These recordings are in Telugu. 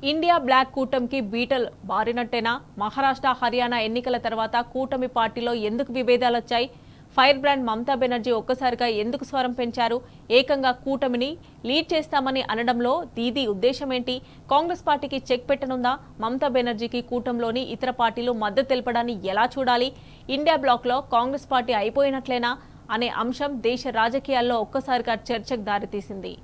ఇండియా బ్లాక్ కూటమికి బీటల్ బారినట్టేనా? మహారాష్ట్ర, హర్యానా ఎన్నికల తర్వాత కూటమి పార్టీలో ఎందుకు విభేదాలొచ్చాయి? ఫైర్ బ్రాండ్ మమతా బెనర్జీ ఒక్కసారిగా ఎందుకు స్వరం పెంచారు? ఏకంగా కూటమిని లీడ్ చేస్తామని అనడంలో దీదీ ఉద్దేశం ఏంటి? కాంగ్రెస్ పార్టీకి చెక్ పెట్టనుందా? మమతా బెనర్జీకి కూటమిలోని ఇతర పార్టీలు మద్దతు తెలపడాన్ని ఎలా చూడాలి? ఇండియా బ్లాక్లో కాంగ్రెస్ పార్టీ అయిపోయినట్లేనా అనే అంశం దేశ రాజకీయాల్లో ఒక్కసారిగా చర్చకు దారితీసింది.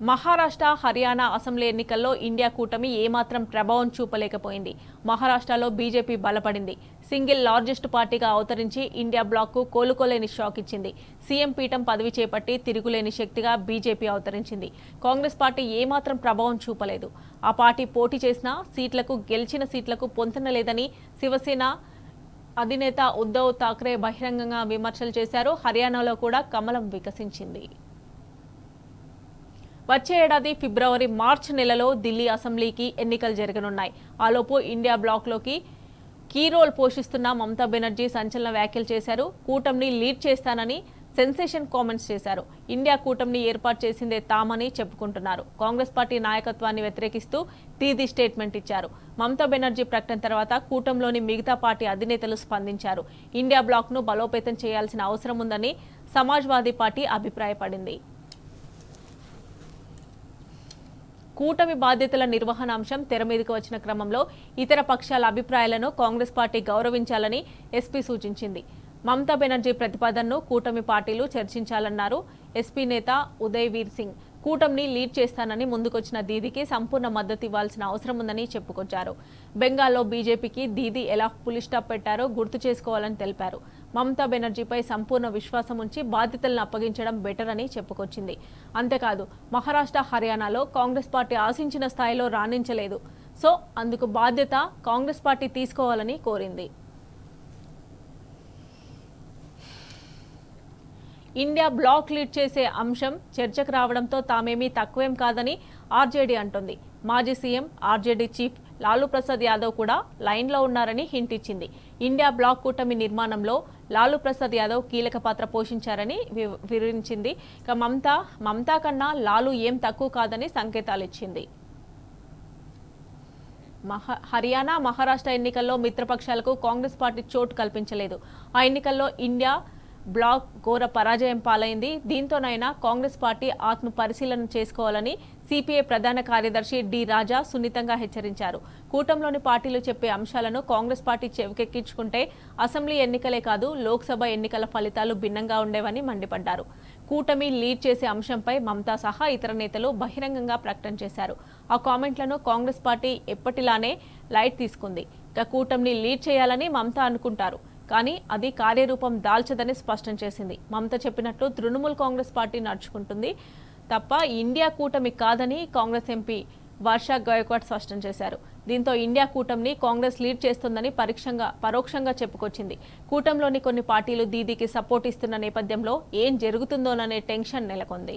మహారాష్ట్ర, హర్యానా అసెంబ్లీ ఎన్నికల్లో ఇండియా కూటమి ఏమాత్రం ప్రభావం చూపలేకపోయింది. మహారాష్ట్రలో బీజేపీ బలపడింది. సింగిల్ లార్జెస్ట్ పార్టీగా అవతరించి ఇండియా బ్లాక్కు కోలుకోలేని షాక్ ఇచ్చింది. సీఎం పీఠం పదవి చేపట్టి తిరుగులేని శక్తిగా బీజేపీ అవతరించింది. కాంగ్రెస్ పార్టీ ఏమాత్రం ప్రభావం చూపలేదు. ఆ పార్టీ పోటీ చేసిన సీట్లకు, గెలిచిన సీట్లకు పొంతన లేదని శివసేన అధినేత ఉద్ధవ్ ఠాక్రే బహిరంగంగా విమర్శలు చేశారు. హర్యానాలో కూడా కమలం వికసించింది. వచ్చే ఏడాది ఫిబ్రవరి, మార్చి నెలలో ఢిల్లీ అసెంబ్లీకి ఎన్నికలు జరగనున్నాయి. ఆలోపు ఇండియా బ్లాక్లోకి కీ రోల్ పోషిస్తున్న మమతా బెనర్జీ సంచలన వ్యాఖ్యలు చేశారు. కూటమిని లీడ్ చేస్తానని సెన్సేషన్ కామెంట్స్ చేశారు. ఇండియా కూటమిని ఏర్పాటు చేసిందే తామని చెప్పుకుంటున్నారు. కాంగ్రెస్ పార్టీ నాయకత్వాన్ని వ్యతిరేకిస్తూ దీదీ స్టేట్మెంట్ ఇచ్చారు. మమతా బెనర్జీ ప్రకటన తర్వాత కూటమిలోని మిగతా పార్టీ అధినేతలు స్పందించారు. ఇండియా బ్లాక్ను బలోపేతం చేయాల్సిన అవసరం ఉందని సమాజ్వాదీ పార్టీ అభిప్రాయపడింది. కూటమి బాధ్యతల నిర్వహణ అంశం తెరమీదకు వచ్చిన క్రమంలో ఇతర పక్షాల అభిప్రాయాలను కాంగ్రెస్ పార్టీ గౌరవించాలని ఎస్పీ సూచించింది. మమతా బెనర్జీ ప్రతిపాదనను కూటమి పార్టీలు చర్చించాలన్నారు. ఎస్పీ నేత ఉదయ్ వీర్ సింగ్ కూటమిని లీడ్ చేస్తానని ముందుకొచ్చిన దీదీకి సంపూర్ణ మద్దతు ఇవ్వాల్సిన అవసరం ఉందని చెప్పుకొచ్చారు. బెంగాల్లో బీజేపీకి దీదీ ఎలా పులిస్టాప్ పెట్టారో గుర్తు చేసుకోవాలని తెలిపారు. మమతా బెనర్జీపై సంపూర్ణ విశ్వాసం ఉంచి బాధ్యతలను అప్పగించడం బెటర్ అని చెప్పుకొచ్చింది. అంతేకాదు, మహారాష్ట్ర, హర్యానాలో కాంగ్రెస్ పార్టీ ఆశించిన స్థాయిలో రాణించలేదు. సో అందుకు బాధ్యత కాంగ్రెస్ పార్టీ తీసుకోవాలని కోరింది. ఇండియా బ్లాక్ లీడ్ చేసే అంశం చర్చకు రావడంతో తామేమీ తక్కువేం కాదని ఆర్జేడీ అంటోంది. మాజీ CM, RJD chief Lalu Prasad Yadav కూడా లైన్లో ఉన్నారని హింట్ ఇచ్చింది. ఇండియా బ్లాక్ కూటమి నిర్మాణంలో లాలూ ప్రసాద్ యాదవ్ కీలక పాత్ర పోషించారని వివరించింది. ఇక మమతా కన్నా లాలూ ఏం తక్కువ కాదని సంకేతాలు ఇచ్చింది. హర్యానా, మహారాష్ట్ర ఎన్నికల్లో మిత్రపక్షాలకు కాంగ్రెస్ పార్టీ చోటు కల్పించలేదు. ఆ ఎన్నికల్లో ఇండియా బ్లాక్ ఘోర పరాజయం పాలైంది. దీంతోనైనా కాంగ్రెస్ పార్టీ ఆత్మ పరిశీలన చేసుకోవాలని సిపిఐ ప్రధాన కార్యదర్శి డి రాజా సున్నితంగా హెచ్చరించారు. కూటమిలోని పార్టీలు చెప్పే అంశాలను కాంగ్రెస్ పార్టీ చెవికెక్కించుకుంటే అసెంబ్లీ ఎన్నికలే కాదు, లోక్సభ ఎన్నికల ఫలితాలు భిన్నంగా ఉండేవని మండిపడ్డారు. కూటమి లీడ్ చేసే అంశంపై మమతా సహా ఇతర నేతలు బహిరంగంగా ప్రకటన చేశారు. ఆ కామెంట్లను కాంగ్రెస్ పార్టీ ఎప్పటిలానే లైట్ తీసుకుంది. ఇక కూటమిని లీడ్ చేయాలని మమతా అనుకుంటారు, కానీ అది కార్యరూపం దాల్చదని స్పష్టం చేసింది. మమత చెప్పినట్లు తృణమూల్ కాంగ్రెస్ పార్టీ నడుచుకుంటుంది తప్ప ఇండియా కూటమి కాదని కాంగ్రెస్ ఎంపీ వర్షా గైక్వాడ్ స్పష్టం చేశారు. దీంతో ఇండియా కూటమిని కాంగ్రెస్ లీడ్ చేస్తుందని పరోక్షంగా చెప్పుకొచ్చింది. కూటమిలోని కొన్ని పార్టీలు దీదీకి సపోర్ట్ ఇస్తున్న నేపథ్యంలో ఏం జరుగుతుందోననే టెన్షన్ నెలకొంది.